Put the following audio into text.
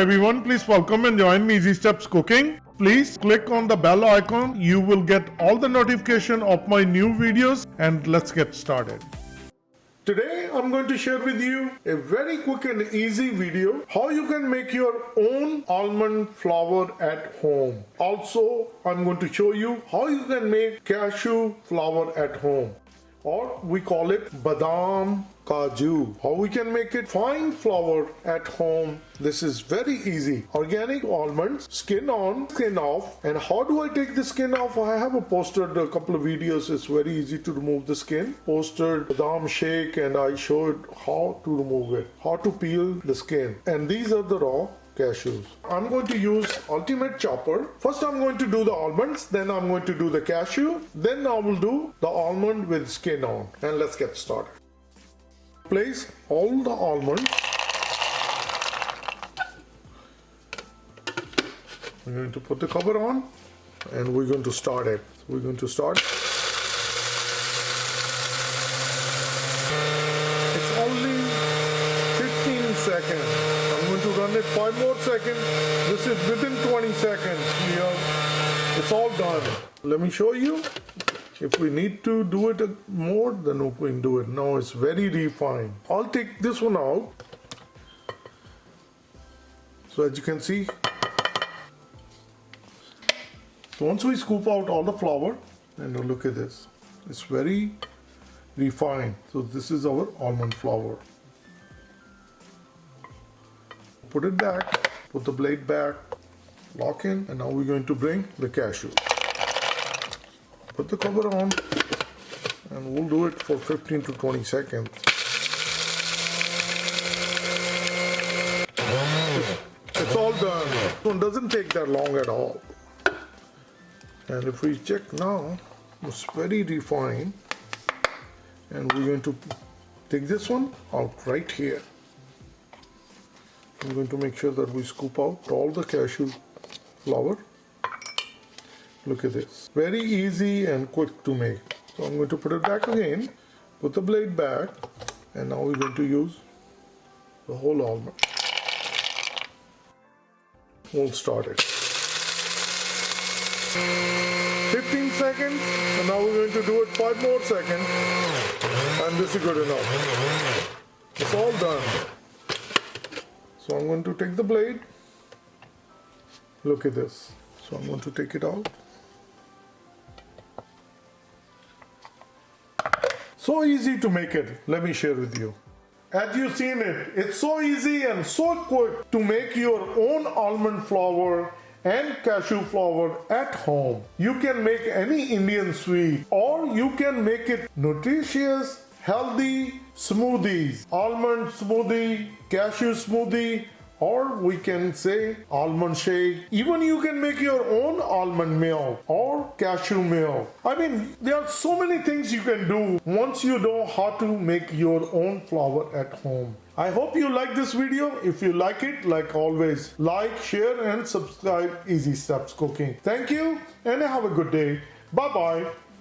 everyone, please welcome and join me Easy Steps Cooking. Please click on the bell icon. You will get all the notification of my new videos, and let's get started. Today I'm going to share with you a very quick and easy video how you can make your own almond flour at home. Also, I'm going to show you how you can make cashew flour at home, or we call it Badam Kaju. How we can make it fine flour at home. This is very easy. Organic almonds, skin on, skin off. And how do I take the skin off? I have posted a couple of videos. It's very easy to remove the skin. Posted badam shake, and I showed how to remove it, how to peel the skin. And these are the raw cashews. I'm going to use ultimate chopper. First I'm going to do the almonds, then I'm going to do the cashew, then I will do the almond with skin on. And let's get started. Place all the almonds. We're going to put the cover on and we're going to start it. We're going to start. It's only 15 seconds. I'm going to run it 5 more seconds. This is within 20 seconds here. It's all done. Let me show you. If we need to do it more, then we can do it. Now it's very refined. I'll take this one out. So as you can see, so once we scoop out all the flour, and look at this, it's very refined. So this is our almond flour. Put it back, put the blade back, lock in, and now we're going to bring the cashew. Put the cover on, and we'll do it for 15 to 20 seconds. It's all done. This one doesn't take that long at all. And if we check now, it's very refined. And we're going to take this one out right here. I'm going to make sure that we scoop out all the cashew flour. Look at this. Very easy and quick to make. So I'm going to put it back again, put the blade back, and now we're going to use the whole almond. We'll start it. 15 seconds, and now we're going to do it 5 more seconds, and this is good enough. It's all done. So I'm going to take the blade. Look at this. So I'm going to take it out. So easy to make it. Let me share with you. As you've seen it, it's so easy and so quick to make your own almond flour and cashew flour at home. You can make any Indian sweet, or you can make it nutritious, healthy smoothies. Almond smoothie, cashew smoothie, or we can say almond shake. Even you can make your own almond milk or cashew milk. I mean, there are so many things you can do once you know how to make your own flour at home. I hope you like this video. If you like it, like always, like, share and subscribe Easy Steps Cooking. Thank you and have a good day. Bye-bye.